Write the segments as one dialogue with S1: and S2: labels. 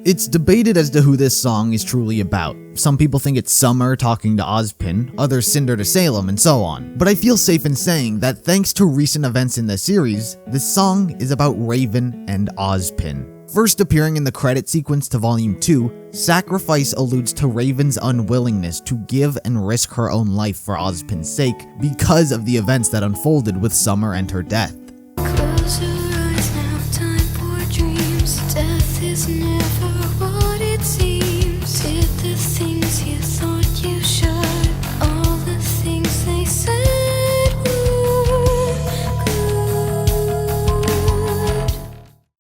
S1: It's debated as to who this song is truly about. Some people think it's Summer talking to Ozpin, others Cinder to Salem, and so on. But I feel safe in saying that thanks to recent events in the series, this song is about Raven and Ozpin. First appearing in the credit sequence to Volume 2, Sacrifice alludes to Raven's unwillingness to give and risk her own life for Ozpin's sake because of the events that unfolded with Summer and her death.
S2: Close your eyes now, time for dreams. Death is never what it seems. Did the things you thought you should. All the things they said were good.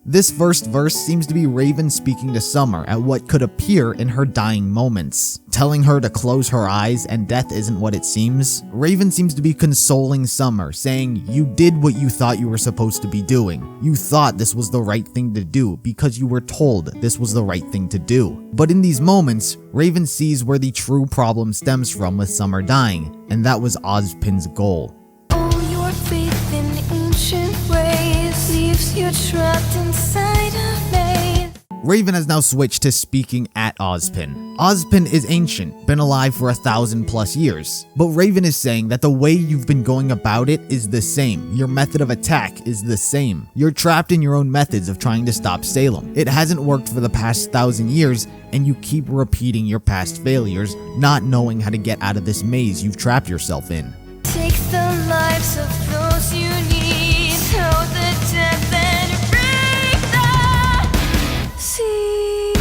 S1: This first verse seems to be Raven speaking to Summer at what could appear in her dying moments, telling her to close her eyes and death isn't what it seems. Raven seems to be consoling Summer, saying, you did what you thought you were supposed to be doing. You thought this was the right thing to do because you were told this was the right thing to do. But in these moments, Raven sees where the true problem stems from with Summer dying, and that was Ozpin's goal.
S2: All your faith in ancient ways leaves you trapped inside a maze.
S1: Raven has now switched to speaking at Ozpin. Ozpin is ancient, been alive for 1,000+ years, but Raven is saying that the way you've been going about it is the same. Your method of attack is the same. You're trapped in your own methods of trying to stop Salem. It hasn't worked for the past 1,000 years, and you keep repeating your past failures, not knowing how to get out of this maze you've trapped yourself in.
S2: Take the lives of those you need, throw the death and break the sea.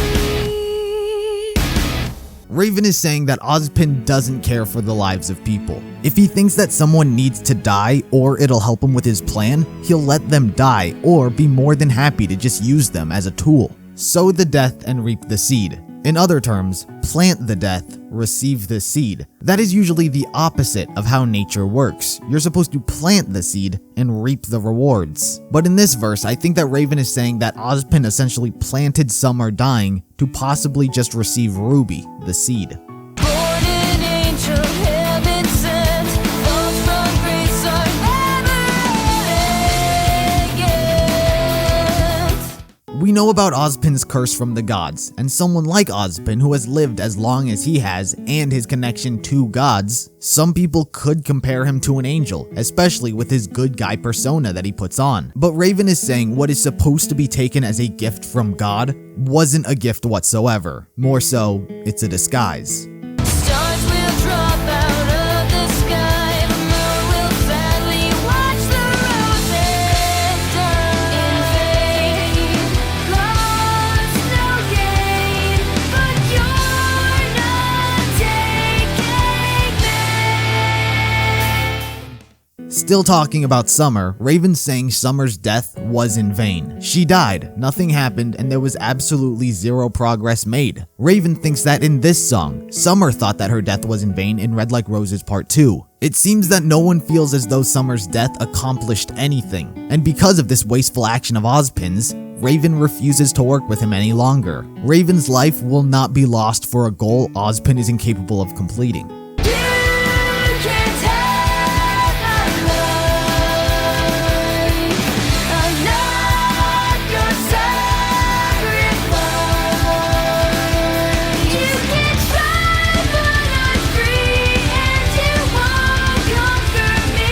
S1: Raven is saying that Ozpin doesn't care for the lives of people. If he thinks that someone needs to die or it'll help him with his plan, he'll let them die or be more than happy to just use them as a tool. Sow the death and reap the seed. In other terms, plant the death, receive the seed. That is usually the opposite of how nature works. You're supposed to plant the seed and reap the rewards. But in this verse, I think that Raven is saying that Ozpin essentially planted Summer dying to possibly just receive RWBY, the seed.
S2: Born an angel, heaven sent, falls from grace are never arrogant.
S1: We know about Ozpin's curse from the gods, and someone like Ozpin who has lived as long as he has and his connection to gods, some people could compare him to an angel, especially with his good guy persona that he puts on. But Raven is saying what is supposed to be taken as a gift from God wasn't a gift whatsoever. More so, it's a disguise.
S2: Stars will drop out of the sky, the moon will sadly watch the roses die in vain. Lost, no gain, but you're not taking me.
S1: Still talking about Summer, Raven's saying Summer's death was in vain. She died, nothing happened, and there was absolutely zero progress made. Raven thinks that in this song, Summer thought that her death was in vain in Red Like Roses Part 2. It seems that no one feels as though Summer's death accomplished anything, and because of this wasteful action of Ozpin's, Raven refuses to work with him any longer. Raven's life will not be lost for a goal Ozpin is incapable of completing.
S2: You can't have my life. I'm not your sacrifice. You can try, but I'm free, and you won't conquer me.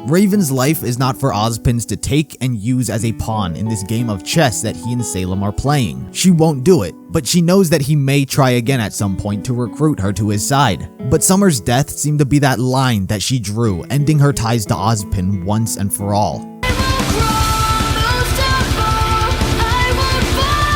S1: Raven's life is not for Ozpin's to take and use as a pawn in this game of chess that he and Salem are playing. She won't do it, but she knows that he may try again at some point to recruit her to his side. But Summer's death seemed to be that line that she drew, ending her ties to Ozpin once and for all.
S2: I won't crawl, won't stumble, I won't fall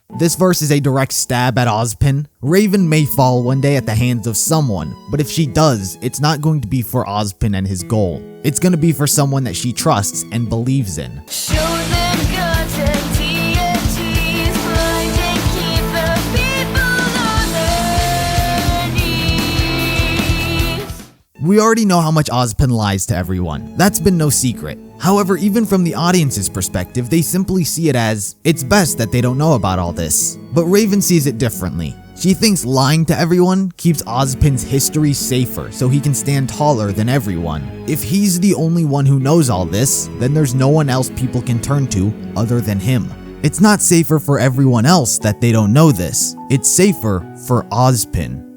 S2: for you.
S1: This verse is a direct stab at Ozpin. Raven may fall one day at the hands of someone, but if she does, it's not going to be for Ozpin and his goal. It's going to be for someone that she trusts and believes in.
S2: Show them guns and deities, blind and keep the people on their knees.
S1: We already know how much Ozpin lies to everyone. That's been no secret. However, even from the audience's perspective, they simply see it as, it's best that they don't know about all this. But Raven sees it differently. She thinks lying to everyone keeps Ozpin's history safer so he can stand taller than everyone. If he's the only one who knows all this, then there's no one else people can turn to other than him. It's not safer for everyone else that they don't know this. It's safer for Ozpin.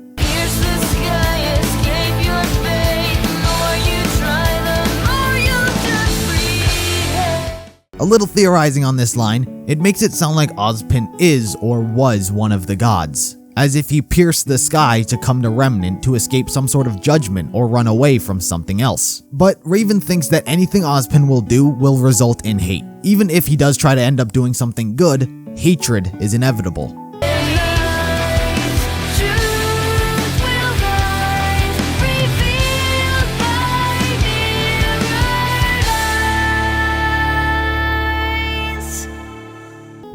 S1: A little theorizing on this line, it makes it sound like Ozpin is or was one of the gods, as if he pierced the sky to come to Remnant to escape some sort of judgment or run away from something else. But Raven thinks that anything Ozpin will do will result in hate. Even if he does try to end up doing something good, hatred is inevitable.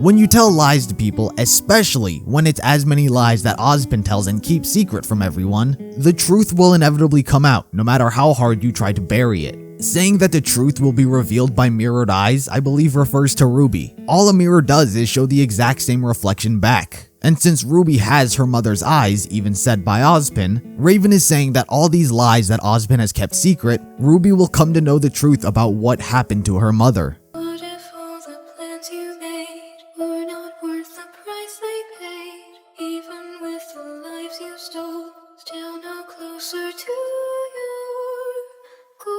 S1: When you tell lies to people, especially when it's as many lies that Ozpin tells and keeps secret from everyone, the truth will inevitably come out, no matter how hard you try to bury it. Saying that the truth will be revealed by mirrored eyes, I believe refers to RWBY. All a mirror does is show the exact same reflection back. And since RWBY has her mother's eyes, even said by Ozpin, Raven is saying that all these lies that Ozpin has kept secret, RWBY will come to know the truth about what happened to her mother.
S2: What if all the plans you made were not worth the price they paid? Even with the lives you stole, still no closer to your goal.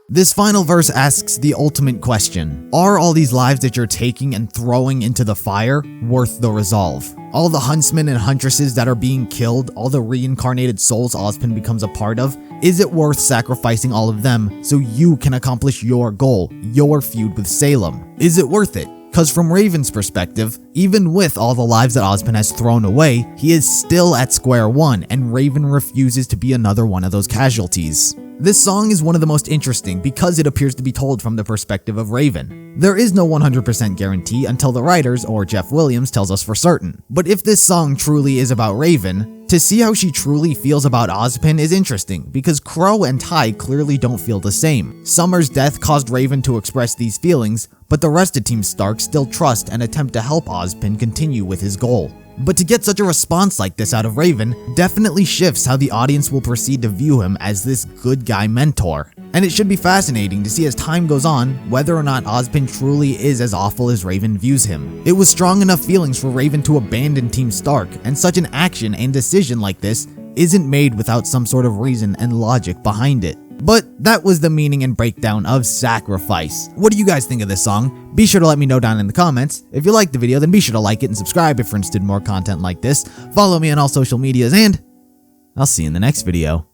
S1: This final verse asks the ultimate question. Are all these lives that you're taking and throwing into the fire worth the resolve? All the huntsmen and huntresses that are being killed, all the reincarnated souls Ozpin becomes a part of, is it worth sacrificing all of them so you can accomplish your goal, your feud with Salem? Is it worth it? Cause from Raven's perspective, even with all the lives that Ozpin has thrown away, he is still at square one and Raven refuses to be another one of those casualties. This song is one of the most interesting because it appears to be told from the perspective of Raven. There is no 100% guarantee until the writers or Jeff Williams tells us for certain. But if this song truly is about Raven, to see how she truly feels about Ozpin is interesting because Crow and Ty clearly don't feel the same. Summer's death caused Raven to express these feelings, but the rest of Team Stark still trust and attempt to help Ozpin continue with his goal. But to get such a response like this out of Raven definitely shifts how the audience will proceed to view him as this good guy mentor. And it should be fascinating to see as time goes on whether or not Ozpin truly is as awful as Raven views him. It was strong enough feelings for Raven to abandon Team Stark, and such an action and decision like this isn't made without some sort of reason and logic behind it. But that was the meaning and breakdown of Sacrifice. What do you guys think of this song? Be sure to let me know down in the comments. If you liked the video, then be sure to like it and subscribe if you're interested in more content like this. Follow me on all social medias, and I'll see you in the next video.